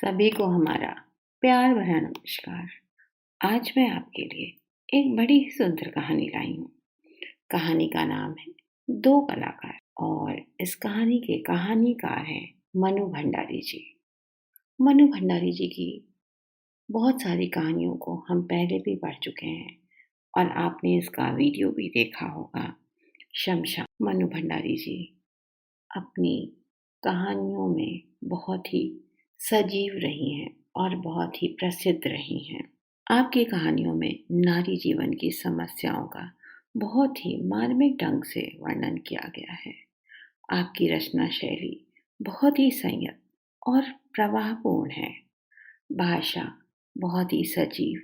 सभी को हमारा प्यार भरा नमस्कार। आज मैं आपके लिए एक बड़ी ही सुंदर कहानी लाई हूँ। कहानी का नाम है दो कलाकार और इस कहानी के कहानीकार हैं मनु भंडारी जी। मनु भंडारी जी की बहुत सारी कहानियों को हम पहले भी पढ़ चुके हैं और आपने इसका वीडियो भी देखा होगा। शमशान। मनु भंडारी जी अपनी कहानियों में बहुत ही सजीव रही हैं और बहुत ही प्रसिद्ध रही हैं। आपकी कहानियों में नारी जीवन की समस्याओं का बहुत ही मार्मिक ढंग से वर्णन किया गया है। आपकी रचना शैली बहुत ही संयत और प्रवाहपूर्ण है। भाषा बहुत ही सजीव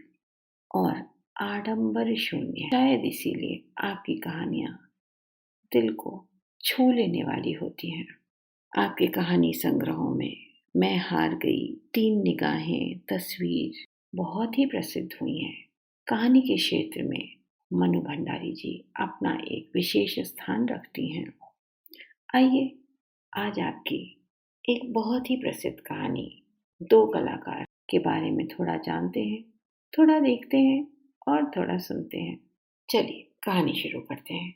और आडंबर शून्य। शायद इसीलिए आपकी कहानियां दिल को छू लेने वाली होती हैं। आपके कहानी संग्रहों में मैं हार गई, तीन निगाहें, तस्वीर बहुत ही प्रसिद्ध हुई हैं। कहानी के क्षेत्र में मनु भंडारी जी अपना एक विशेष स्थान रखती हैं। आइए आज आपकी एक बहुत ही प्रसिद्ध कहानी दो कलाकार के बारे में थोड़ा जानते हैं, थोड़ा देखते हैं और थोड़ा सुनते हैं। चलिए कहानी शुरू करते हैं।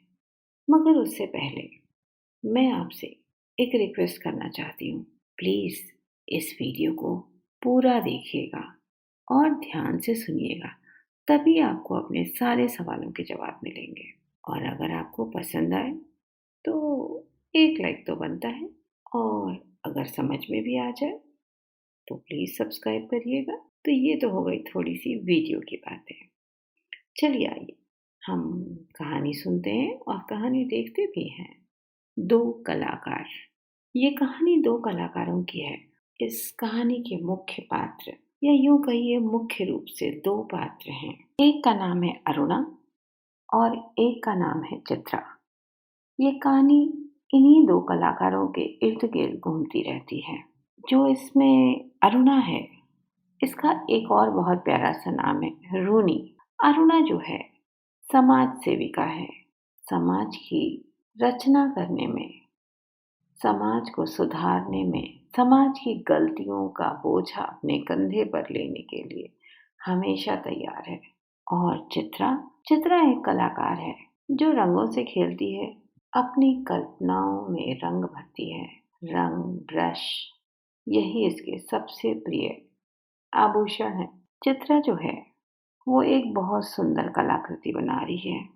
मगर उससे पहले मैं आपसे एक रिक्वेस्ट करना चाहती हूँ। प्लीज़ इस वीडियो को पूरा देखिएगा और ध्यान से सुनिएगा, तभी आपको अपने सारे सवालों के जवाब मिलेंगे। और अगर आपको पसंद आए तो एक लाइक तो बनता है, और अगर समझ में भी आ जाए तो प्लीज़ सब्सक्राइब करिएगा। तो ये तो हो गई थोड़ी सी वीडियो की बातें। चलिए आइए हम कहानी सुनते हैं और कहानी देखते भी हैं। दो कलाकार। ये कहानी दो कलाकारों की है। इस कहानी के मुख्य पात्र, या यूं कहिए मुख्य रूप से दो पात्र हैं। एक का नाम है अरुणा और एक का नाम है चित्रा। ये कहानी इन्हीं दो कलाकारों के इर्द गिर्द घूमती रहती है। जो इसमें अरुणा है, इसका एक और बहुत प्यारा सा नाम है रूनी। अरुणा जो है समाज सेविका है। समाज की रचना करने में, समाज को सुधारने में, समाज की गलतियों का बोझा अपने कंधे पर लेने के लिए हमेशा तैयार है। और चित्रा एक कलाकार है जो रंगों से खेलती है, अपनी कल्पनाओं में रंग भरती है। रंग, ब्रश, यही इसके सबसे प्रिय आभूषण है। चित्रा जो है वो एक बहुत सुंदर कलाकृति बना रही है।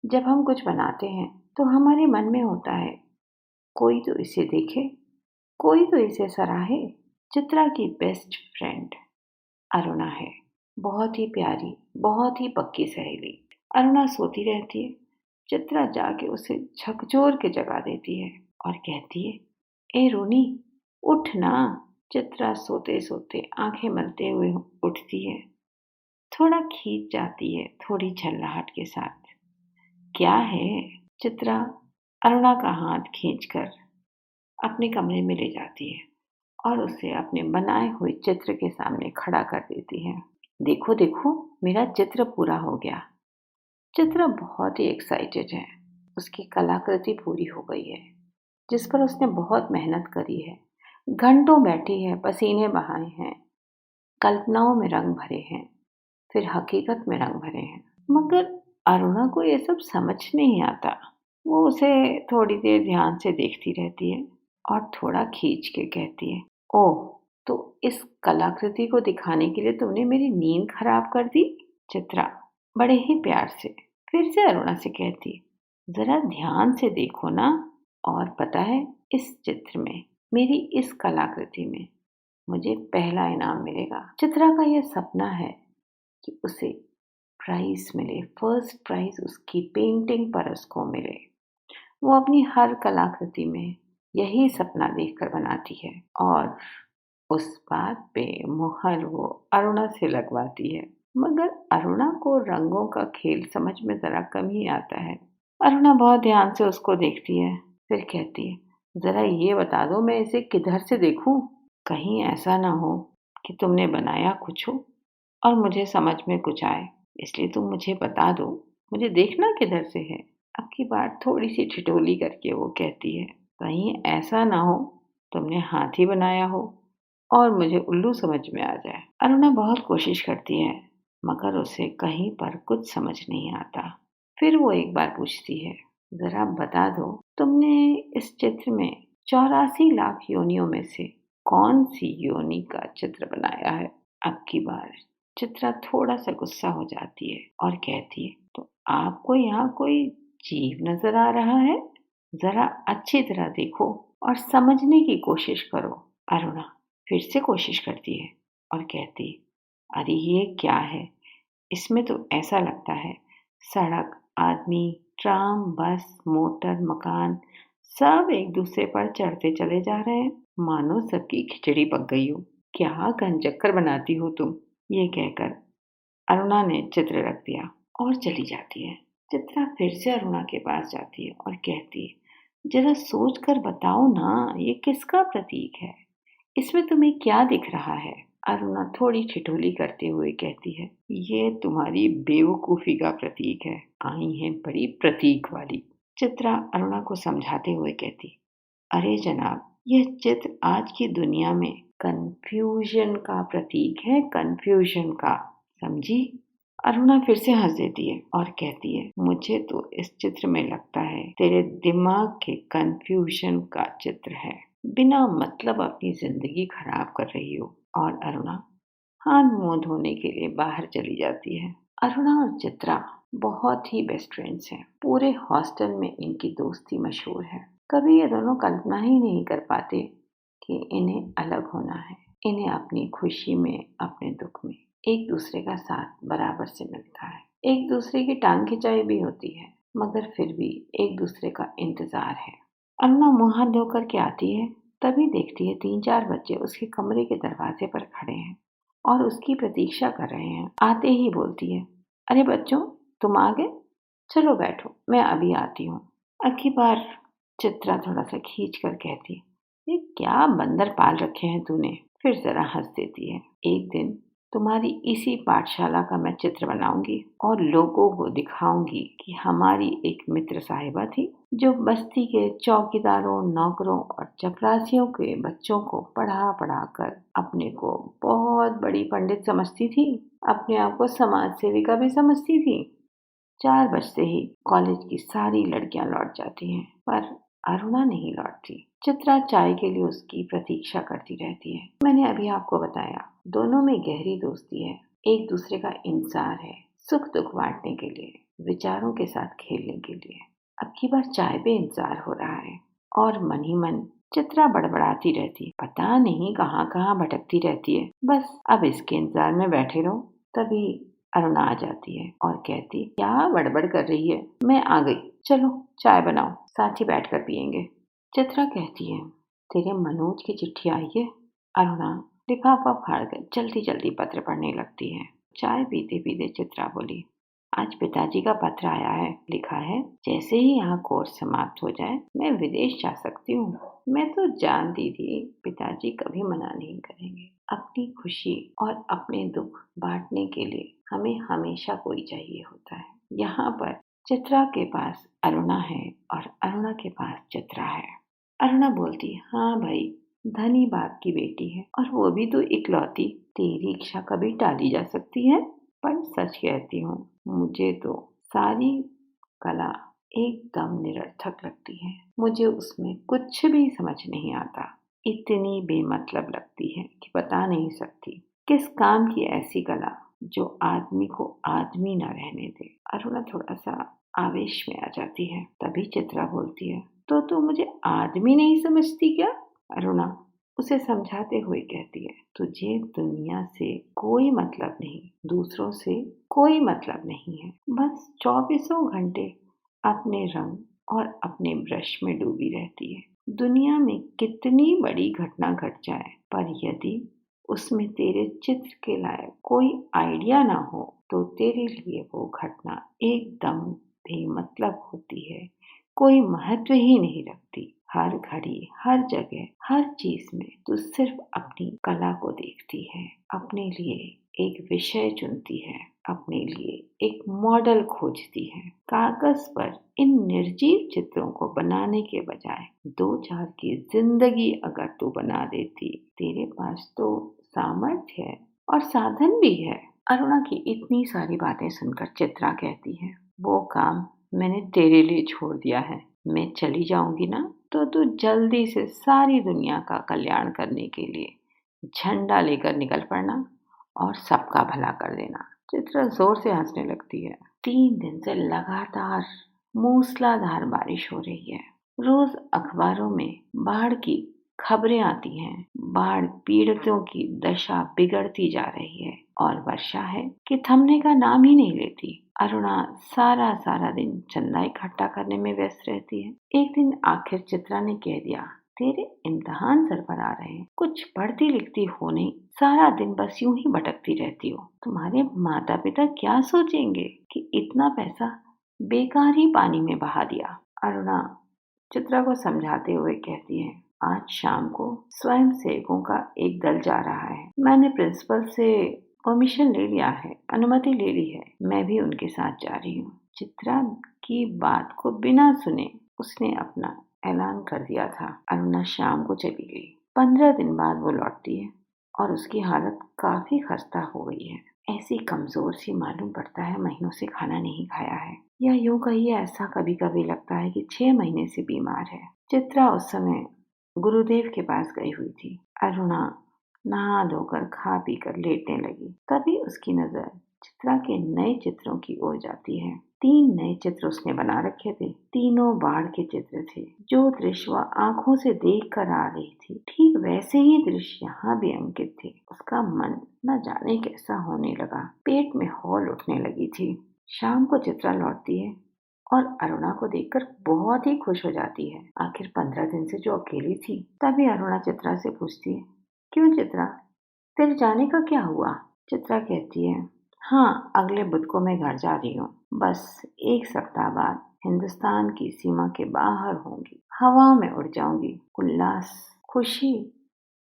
जब हम कुछ बनाते हैं तो हमारे मन में होता है कोई तो इसे देखे, कोई तो इसे सराहे। चित्रा की बेस्ट फ्रेंड अरुणा है, बहुत ही प्यारी, बहुत ही पक्की सहेली। अरुणा सोती रहती है, चित्रा जाके उसे झकझोर के जगा देती है और कहती है, ए रोनी उठ ना। चित्रा सोते सोते आंखें मलते हुए उठती है, थोड़ा खींच जाती है, थोड़ी झल्लाहट के साथ। क्या है? चित्रा अरुणा का हाथ खींचकर अपने कमरे में ले जाती है और उसे अपने बनाए हुए चित्र के सामने खड़ा कर देती है। देखो देखो, मेरा चित्र पूरा हो गया। चित्रा बहुत ही एक्साइटेड है। उसकी कलाकृति पूरी हो गई है, जिस पर उसने बहुत मेहनत करी है, घंटों बैठी है, पसीने बहाए हैं, कल्पनाओं में रंग भरे हैं, फिर हकीकत में रंग भरे हैं। मगर अरुणा को ये सब समझ नहीं आता। वो उसे थोड़ी देर ध्यान से देखती रहती है और थोड़ा खींच के कहती है, ओह, तो इस कलाकृति को दिखाने के लिए तुमने मेरी नींद खराब कर दी। चित्रा बड़े ही प्यार से फिर से अरुणा से कहती, जरा ध्यान से देखो ना। और पता है, इस चित्र में, मेरी इस कलाकृति में मुझे पहला इनाम मिलेगा। चित्रा का यह सपना है कि उसे प्राइज मिले, फर्स्ट प्राइज उसकी पेंटिंग पर उसको मिले। वो अपनी हर कलाकृति में यही सपना देखकर बनाती है और उस बात पे मुहर वो अरुणा से लगवाती है। मगर अरुणा को रंगों का खेल समझ में जरा कम ही आता है। अरुणा बहुत ध्यान से उसको देखती है, फिर कहती है, जरा ये बता दो, मैं इसे किधर से देखूं? कहीं ऐसा ना हो कि तुमने बनाया कुछ हो और मुझे समझ में कुछ आए, इसलिए तुम मुझे बता दो, मुझे देखना किधर से है। अब की बात थोड़ी सी ठिठोली करके वो कहती है, कहीं ऐसा ना हो तुमने हाथी बनाया हो और मुझे उल्लू समझ में आ जाए। अरुणा बहुत कोशिश करती है मगर उसे कहीं पर कुछ समझ नहीं आता। फिर वो एक बार पूछती है, जरा बता दो, तुमने इस चित्र में 84 लाख योनियों में से कौन सी योनि का चित्र बनाया है? अब की बार चित्रा थोड़ा सा गुस्सा हो जाती है और कहती है, तो आपको यहाँ कोई जीव नजर आ रहा है? जरा अच्छी तरह देखो और समझने की कोशिश करो। अरुणा फिर से कोशिश करती है और कहती, अरे ये क्या है? इसमें तो ऐसा लगता है सड़क, आदमी, ट्राम, बस, मोटर, मकान सब एक दूसरे पर चढ़ते चले जा रहे हैं, मानो सबकी खिचड़ी पक गई हो। क्या घनचक्कर बनाती हो तुम? ये कहकर अरुणा ने चित्र रख दिया और चली जाती है। चित्रा फिर से अरुणा के पास जाती है और कहती है, जरा सोच कर बताओ ना, ये किसका प्रतीक है? इसमें तुम्हें क्या दिख रहा है? अरुणा थोड़ी ठिठोली करते हुए कहती है, ये तुम्हारी बेवकूफी का प्रतीक है। आई है बड़ी प्रतीक वाली। चित्रा अरुणा को समझाते हुए कहती, अरे जनाब, यह चित्र आज की दुनिया में कंफ्यूजन का प्रतीक है, कंफ्यूजन का, समझी? अरुणा फिर से हंस देती है और कहती है, मुझे तो इस चित्र में लगता है तेरे दिमाग के कंफ्यूजन का चित्र है। बिना मतलब अपनी जिंदगी खराब कर रही हो। और अरुणा हाथ मुंह धोने के लिए बाहर चली जाती है। अरुणा और चित्रा बहुत ही बेस्ट फ्रेंड्स हैं। पूरे हॉस्टल में इनकी दोस्ती मशहूर है। कभी ये दोनों कल्पना ही नहीं कर पाते कि इन्हें अलग होना है। इन्हें अपनी खुशी में, अपने दुख में एक दूसरे का साथ बराबर से मिलता है। एक दूसरे की टांग खिंचाई भी होती है, मगर फिर भी एक दूसरे का इंतजार है। अरुणा मुंह हाथ धोकर के आती है, तभी देखती है 3-4 बच्चे उसके कमरे के दरवाजे पर खड़े हैं और उसकी प्रतीक्षा कर रहे हैं। आते ही बोलती है, अरे बच्चों, तुम आ गए? चलो बैठो, मैं अभी आती हूँ। अब की बार चित्रा थोड़ा सा खींच कर कहती, ये क्या बंदर पाल रखे हैं तूने? फिर जरा हंस देती है। एक दिन तुम्हारी इसी पाठशाला का मैं चित्र बनाऊंगी और लोगों को दिखाऊंगी कि हमारी एक मित्र साहिबा थी जो बस्ती के चौकीदारों, नौकरों और चपरासियों के बच्चों को पढ़ा पढ़ा कर अपने को बहुत बड़ी पंडित समझती थी, अपने आप को समाज सेविका भी समझती थी। 4 बजते ही कॉलेज की सारी लड़कियां लौट जाती हैं, पर अरुणा नहीं लौटती। चित्रा चाय के लिए उसकी प्रतीक्षा करती रहती है। मैंने अभी आपको बताया, दोनों में गहरी दोस्ती है, एक दूसरे का इंतजार है, सुख दुख बांटने के लिए, विचारों के साथ खेलने के लिए। अब की बार चाय पे इंतजार हो रहा है और मन ही मन चित्रा बड़बड़ाती रहती है, पता नहीं कहाँ कहाँ भटकती रहती है, बस अब इसके इंतजार में बैठे रहो। तभी अरुणा आ जाती है और कहती, क्या बड़बड़ कर रही है? मैं आ गई, चलो चाय बनाओ, साथ ही बैठकर पियेंगे। चित्रा कहती है, तेरे मनोज की चिट्ठी आई है? अरुणा लिफाफा फाड़कर जल्दी जल्दी पत्र पढ़ने लगती है। चाय पीते पीते चित्रा बोली, आज पिताजी का पत्र आया है। लिखा है, जैसे ही यहाँ कोर्स समाप्त हो जाए मैं विदेश जा सकती हूँ। मैं तो जानती थी पिताजी कभी मना नहीं करेंगे। अपनी खुशी और अपने दुख बांटने के लिए हमें हमेशा कोई चाहिए होता है। यहाँ पर चित्रा के पास अरुणा है और अरुणा के पास चित्रा है। अरुणा बोलती, हाँ भाई, धनी बाप की बेटी है और वो भी तो इकलौती। तेरी इच्छा कभी टाली जा सकती है? पर सच कहती हूँ, मुझे तो सारी कला एकदम निरर्थक लगती है। मुझे उसमें कुछ भी समझ नहीं आता। इतनी बेमतलब लगती है कि बता नहीं सकती। किस काम की ऐसी कला जो आदमी को आदमी न रहने दे। अरुणा थोड़ा सा आवेश में आ जाती है। तभी चित्रा बोलती है, तो तू मुझे आदमी नहीं समझती क्या? अरुणा उसे समझाते हुए कहती है, तुझे दुनिया से कोई मतलब नहीं, दूसरों से कोई मतलब नहीं है। बस 24 घंटे अपने रंग और अपने ब्रश में डूबी रहती है। दुनिया में कितनी बड़ी घटना घट जाए, पर यदि उसमें तेरे चित्र के लायक कोई आइडिया ना हो तो तेरे लिए वो घटना एकदम बेमतलब होती है, कोई महत्व ही नहीं रखती। हर घड़ी, हर जगह, हर चीज में तू सिर्फ अपनी कला को देखती है, अपने लिए एक विषय चुनती है अपने लिए एक मॉडल खोजती है। कागज पर इन निर्जीव चित्रों को बनाने के बजाय 2-4 की जिंदगी अगर तू बना देती, तेरे पास तो सामर्थ्य है और साधन भी है। अरुणा की इतनी सारी बातें सुनकर चित्रा कहती है, वो काम मैंने तेरे लिए छोड़ दिया है। मैं चली जाऊंगी ना तो तू जल्दी से सारी दुनिया का कल्याण करने के लिए झंडा लेकर निकल पड़ना और सबका भला कर देना। चित्रा जोर से हंसने लगती है। 3 दिन से लगातार मूसलाधार बारिश हो रही है। रोज अखबारों में बाढ़ की खबरें आती हैं। बाढ़ पीड़ितों की दशा बिगड़ती जा रही है और वर्षा है कि थमने का नाम ही नहीं लेती। अरुणा सारा सारा दिन चंदा इकट्ठा करने में व्यस्त रहती है। एक दिन आखिर चित्रा ने कह दिया, तेरे इम्तिहान सर पर आ रहे हैं, कुछ पढ़ती लिखती हो नहीं, सारा दिन बस यूं ही भटकती रहती हो। तुम्हारे माता पिता क्या सोचेंगे कि इतना पैसा बेकार ही पानी में बहा दिया। अरुणा चित्रा को समझाते हुए कहती है, आज शाम को स्वयं सेवकों का एक दल जा रहा है। मैंने प्रिंसिपल से परमिशन ले लिया है, अनुमति ले ली है। मैं भी उनके साथ जा रही हूँ। चित्रा की बात को बिना सुने उसने अपना ऐलान कर दिया था। अरुणा शाम को चली गई। 15 दिन बाद वो लौटती है और उसकी हालत काफी खस्ता हो गई है। ऐसी कमजोर सी मालूम पड़ता है, महीनों से खाना नहीं खाया है, या यूं कहिए ऐसा कभी कभी लगता है कि 6 महीने से बीमार है। चित्रा उस समय गुरुदेव के पास गई हुई थी। अरुणा नहा धोकर खा पी कर लेटने लगी। तभी उसकी नजर चित्रा के नए चित्रों की ओर जाती है। 3 नए चित्र उसने बना रखे थे। तीनों बाढ़ के चित्र थे। जो दृश्य वह आंखों से देख कर आ रही थी, ठीक वैसे ही दृश्य यहाँ भी अंकित थे। उसका मन न जाने कैसा होने लगा, पेट में हौल उठने लगी थी। शाम को चित्रा लौटती है और अरुणा को देखकर बहुत ही खुश हो जाती है। आखिर 15 दिन से जो अकेली थी। तभी अरुणा चित्रा से पूछती है, क्यों चित्रा, तेरे जाने का क्या हुआ? चित्रा कहती है, हाँ, अगले बुध को मैं घर जा रही हूँ। बस 1 सप्ताह बाद हिंदुस्तान की सीमा के बाहर होंगी, हवा में उड़ जाऊंगी। उल्लास, खुशी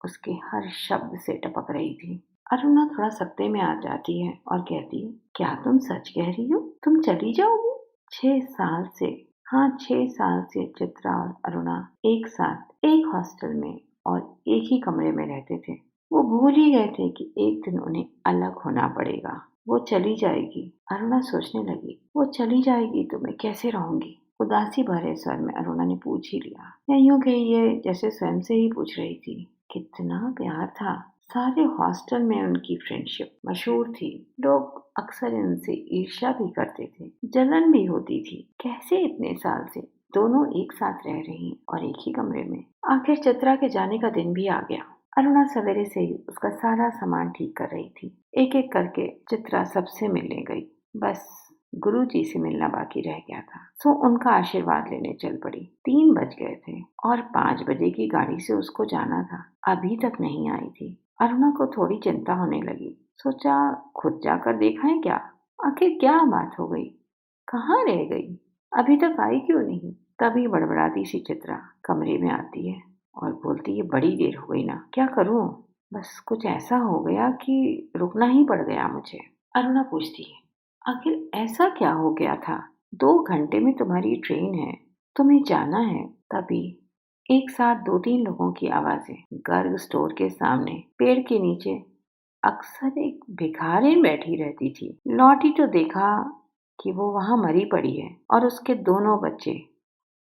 उसके हर शब्द से टपक रही थी। अरुणा थोड़ा सकते में आ जाती है और कहती है, क्या तुम सच कह रही हो? तुम चली जाओगी? 6 साल से, हाँ 6 साल से चित्रा और अरुणा एक साथ एक हॉस्टल में और एक ही कमरे में रहते थे। वो भूल ही गए थे कि एक दिन उन्हें अलग होना पड़ेगा। वो चली जाएगी। अरुणा सोचने लगी, वो चली जाएगी तो मैं कैसे रहूंगी? उदासी भरे स्वर में अरुणा ने पूछ ही लिया, या यूं कहिए जैसे स्वयं से ही पूछ रही थी। कितना प्यार था। सारे हॉस्टल में उनकी फ्रेंडशिप मशहूर थी। लोग अक्सर इनसे ईर्ष्या भी करते थे, जलन भी होती थी। कैसे इतने साल से दोनों एक साथ रह रही और एक ही कमरे में। आखिर चित्रा के जाने का दिन भी आ गया। अरुणा सवेरे से ही उसका सारा सामान ठीक कर रही थी। एक एक करके चित्रा सबसे मिलने गई। बस गुरुजी से मिलना बाकी रह गया था, तो उनका आशीर्वाद लेने चल पड़ी। 3 बज गए थे और 5 बजे की गाड़ी से उसको जाना था। अभी तक नहीं आई थी। अरुणा को थोड़ी चिंता होने लगी। सोचा खुद जाकर देखा है क्या, आखिर क्या बात हो गई, कहाँ रह गई, अभी तक आई क्यों नहीं। तभी बड़बड़ाती सी चित्रा कमरे में आती है और बोलती है, बड़ी देर हो गई ना, क्या करूं, बस कुछ ऐसा हो गया कि रुकना ही पड़ गया मुझे। अरुणा पूछती है, आखिर ऐसा क्या हो गया था? 2 घंटे में तुम्हारी ट्रेन है, तुम्हें जाना है। तभी एक साथ 2-3 लोगों की आवाजें। गर्ग स्टोर के सामने पेड़ के नीचे अक्सर एक भिखारिन बैठी रहती थी। लौटी तो देखा कि वो वहां मरी पड़ी है और उसके दोनों बच्चे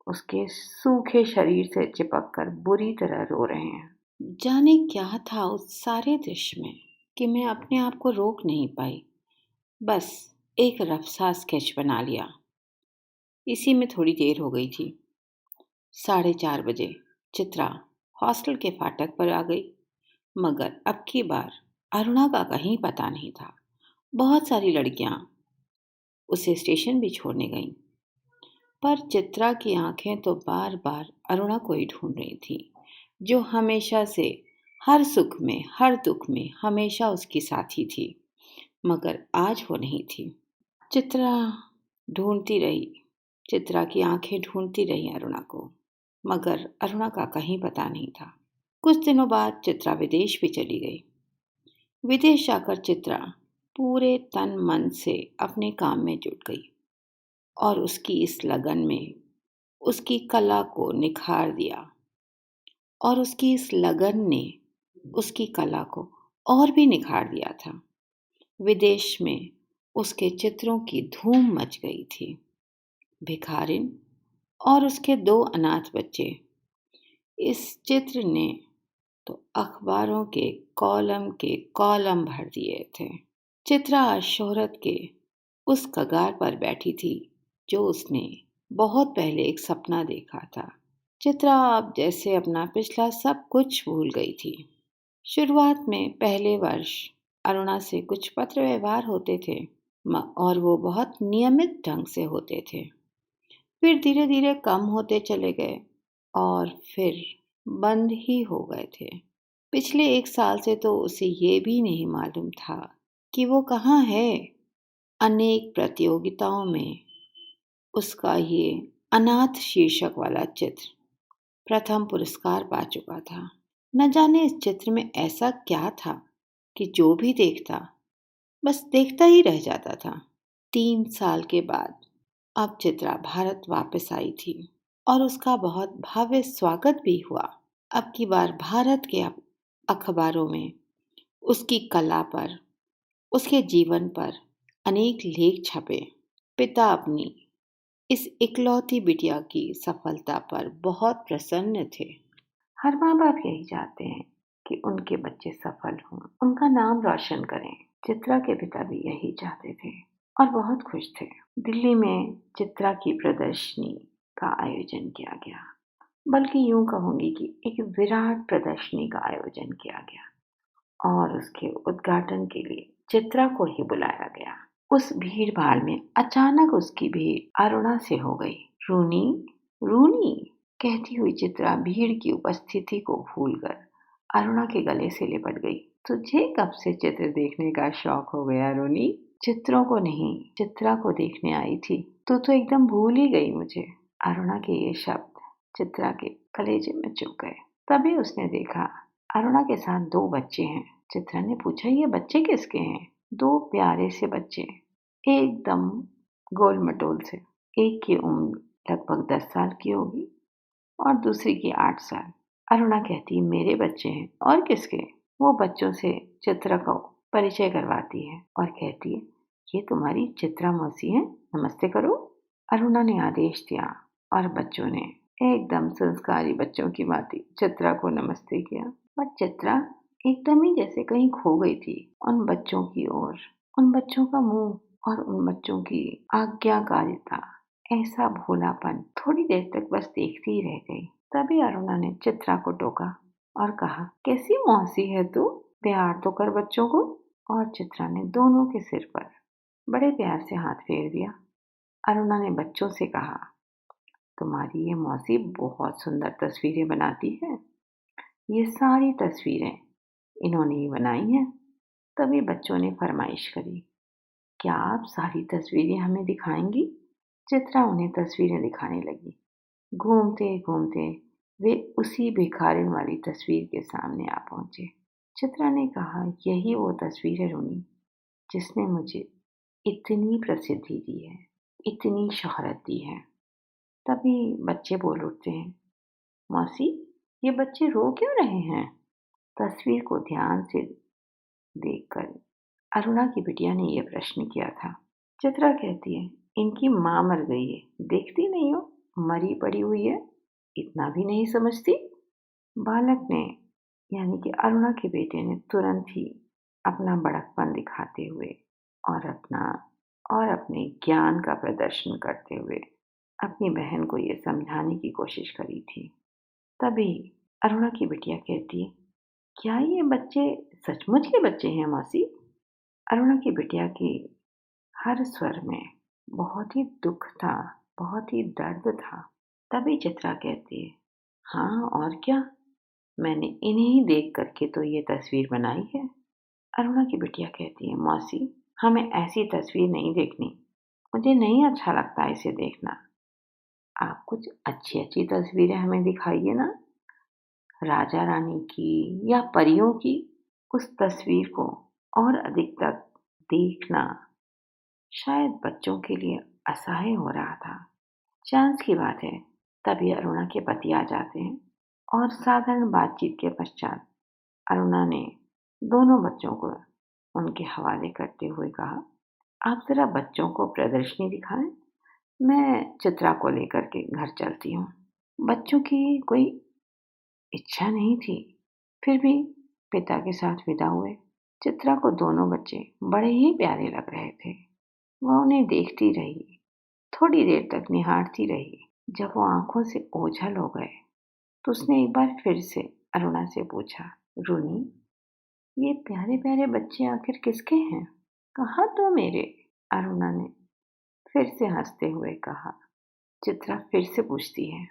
उसके सूखे शरीर से चिपक कर बुरी तरह रो रहे हैं। जाने क्या था उस सारे दृश्य में कि मैं अपने आप को रोक नहीं पाई। बस एक रफ्सा स्केच बना लिया। इसी में थोड़ी देर हो गई थी। 4:30 बजे चित्रा हॉस्टल के फाटक पर आ गई, मगर अब की बार अरुणा का कहीं पता नहीं था। बहुत सारी लड़कियां उसे स्टेशन भी छोड़ने गईं, पर चित्रा की आंखें तो बार बार अरुणा को ही ढूंढ रही थी, जो हमेशा से हर सुख में हर दुख में हमेशा उसकी साथी थी। मगर आज वो नहीं थी। चित्रा ढूंढती रही, चित्रा की आंखें ढूंढती रही अरुणा को, मगर अरुणा का कहीं पता नहीं था। कुछ दिनों बाद चित्रा विदेश भी चली गई। विदेश जाकर चित्रा पूरे तन मन से अपने काम में जुट गई और उसकी इस लगन में उसकी कला को निखार दिया और उसकी इस लगन ने उसकी कला को और भी निखार दिया था। विदेश में उसके चित्रों की धूम मच गई थी। भिखारिन और उसके 2 अनाथ बच्चे, इस चित्र ने तो अखबारों के कॉलम भर दिए थे। चित्रा आज शोहरत के उस कगार पर बैठी थी जो उसने बहुत पहले एक सपना देखा था। चित्रा अब जैसे अपना पिछला सब कुछ भूल गई थी। शुरुआत में पहले वर्ष अरुणा से कुछ पत्र व्यवहार होते थे और वो बहुत नियमित ढंग से होते थे। फिर धीरे धीरे कम होते चले गए और फिर बंद ही हो गए थे। पिछले 1 साल से तो उसे ये भी नहीं मालूम था कि वो कहाँ है। अनेक प्रतियोगिताओं में उसका ये अनाथ शीर्षक वाला चित्र प्रथम पुरस्कार पा चुका था। न जाने इस चित्र में ऐसा क्या था कि जो भी देखता बस देखता ही रह जाता था। 3 साल के बाद अब चित्रा भारत वापस आई थी और उसका बहुत भव्य स्वागत भी हुआ। अब की बार भारत के अखबारों में उसकी कला पर, उसके जीवन पर अनेक लेख छपे। पिता अपनी इस इकलौती बिटिया की सफलता पर बहुत प्रसन्न थे। हर माँ बाप यही चाहते हैं कि उनके बच्चे सफल हों, उनका नाम रोशन करें। चित्रा के पिता भी यही चाहते थे और बहुत खुश थे। दिल्ली में चित्रा की प्रदर्शनी का आयोजन किया गया, बल्कि यूं कहूंगी कि एक विराट प्रदर्शनी का आयोजन किया गया और उसके उद्घाटन के लिए चित्रा को ही बुलाया गया। उस भीड़ भाड़ में अचानक उसकी भीड़ अरुणा से हो गई। रूनी, रूनी कहती हुई चित्रा भीड़ की उपस्थिति को भूलकर अरुणा के गले से लिपट गई। तुझे कब से चित्र देखने का शौक हो गया रूनी? चित्रों को नहीं, चित्रा को देखने आई थी। तो एकदम भूल ही गई मुझे। अरुणा के ये शब्द चित्रा के कलेजे में चुभ गए। तभी उसने देखा अरुणा के साथ 2 बच्चे हैं। चित्रा ने पूछा, ये बच्चे किसके हैं? 2 प्यारे से बच्चे, एकदम गोल मटोल से। एक की उम्र लगभग 10 साल की होगी और दूसरी की 8 साल। अरुणा कहती, मेरे बच्चे हैं। और किसके? वो बच्चों से चित्रा को परिचय करवाती है और कहती है, ये तुम्हारी चित्रा मौसी है, नमस्ते करो। अरुणा ने आदेश दिया और बच्चों ने एकदम संस्कारी बच्चों की भांति चित्रा को नमस्ते किया। पर चित्रा एकदम ही जैसे कहीं खो गई थी। उन बच्चों की ओर, उन बच्चों का मुंह और उन बच्चों की आज्ञाकारिता, ऐसा भोलापन, थोड़ी देर तक बस देखती ही रह गई। तभी अरुणा ने चित्रा को टोका और कहा, कैसी मौसी है तू? प्यार तो कर बच्चों को। और चित्रा ने दोनों के सिर पर बड़े प्यार से हाथ फेर दिया। अरुणा ने बच्चों से कहा, तुम्हारी ये मौसी बहुत सुंदर तस्वीरें बनाती है। ये सारी तस्वीरें इन्होंने ही बनाई हैं। तभी बच्चों ने फरमाइश करी, क्या आप सारी तस्वीरें हमें दिखाएंगी? चित्रा उन्हें तस्वीरें दिखाने लगी। घूमते घूमते वे उसी भिखारिन वाली तस्वीर के सामने आ पहुंचे। चित्रा ने कहा, यही वो तस्वीर है रूनी, जिसने मुझे इतनी प्रसिद्धि दी है, इतनी शोहरत दी है। तभी बच्चे बोल उठते हैं, मौसी, ये बच्चे रो क्यों रहे हैं? तस्वीर को ध्यान से देखकर अरुणा की बिटिया ने यह प्रश्न किया था। चित्रा कहती है, इनकी माँ मर गई है, देखती नहीं हो, मरी पड़ी हुई है, इतना भी नहीं समझती? बालक ने, यानी कि अरुणा के बेटे ने तुरंत ही अपना बड़कपन दिखाते हुए और अपने ज्ञान का प्रदर्शन करते हुए अपनी बहन को ये समझाने की कोशिश करी थी। तभी अरुणा की बिटिया कहती है, क्या ये बच्चे सचमुच के बच्चे हैं मौसी? अरुणा की बिटिया की हर स्वर में बहुत ही दुख था, बहुत ही दर्द था। तभी चित्रा कहती है, हाँ और क्या, मैंने इन्हें ही देख करके तो ये तस्वीर बनाई है। अरुणा की बिटिया कहती है, मौसी, हमें ऐसी तस्वीर नहीं देखनी, मुझे नहीं अच्छा लगता इसे देखना। आप कुछ अच्छी अच्छी तस्वीरें हमें दिखाइए ना, राजा रानी की या परियों की। उस तस्वीर को और अधिक तक देखना शायद बच्चों के लिए असह्य हो रहा था। चांस की बात है, तभी अरुणा के पति आ जाते हैं और साधारण बातचीत के पश्चात अरुणा ने दोनों बच्चों को उनके हवाले करते हुए कहा, आप जरा बच्चों को प्रदर्शनी दिखाएं, मैं चित्रा को लेकर के घर चलती हूँ। बच्चों की कोई इच्छा नहीं थी, फिर भी पिता के साथ विदा हुए। चित्रा को दोनों बच्चे बड़े ही प्यारे लग रहे थे। वह उन्हें देखती रही, थोड़ी देर तक निहारती रही। जब वो आंखों से ओझल हो गए तो उसने एक बार फिर से अरुणा से पूछा, रूनी, ये प्यारे प्यारे बच्चे आखिर किसके हैं? कहा तो मेरे। अरुणा ने फिर से हंसते हुए कहा। चित्रा फिर से पूछती है,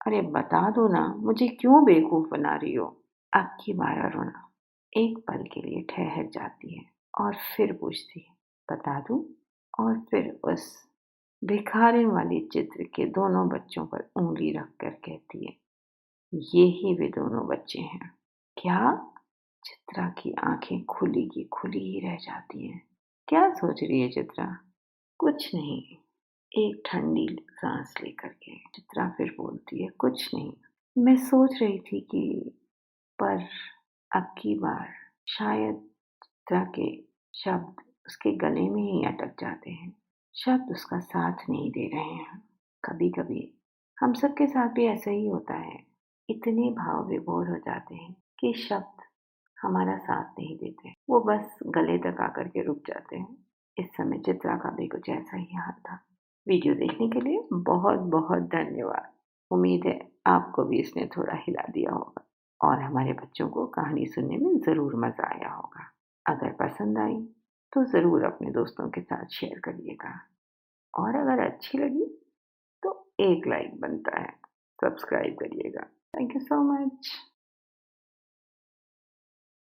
अरे बता दो ना, मुझे क्यों बेवकूफ बना रही हो? अब की बार अरुणा एक पल के लिए ठहर जाती है और फिर पूछती है, बता दूं? और फिर उस भिखारिन वाली चित्र के दोनों बच्चों पर उंगली रख कर कहती है, ये ही वे दोनों बच्चे हैं। क्या? चित्रा की आंखें खुली की खुली ही रह जाती हैं। क्या सोच रही है चित्रा? कुछ नहीं। एक ठंडी सांस लेकर के चित्रा फिर बोलती है, कुछ नहीं, मैं सोच रही थी कि पर अब की बार शायद चित्रा के शब्द उसके गले में ही अटक जाते हैं। शब्द उसका साथ नहीं दे रहे हैं। कभी कभी हम सबके साथ भी ऐसा ही होता है। इतने भाव विभोर हो जाते हैं कि शब्द हमारा साथ नहीं देते, वो बस गले तक आकर के रुक जाते हैं। इस समय चित्रा का भी कुछ ऐसा ही हाल था। वीडियो देखने के लिए बहुत बहुत धन्यवाद। उम्मीद है आपको भी इसने थोड़ा हिला दिया होगा और हमारे बच्चों को कहानी सुनने में ज़रूर मज़ा आया होगा। अगर पसंद आई तो ज़रूर अपने दोस्तों के साथ शेयर करिएगा और अगर अच्छी लगी तो एक लाइक बनता है। सब्सक्राइब करिएगा। Thank you so much.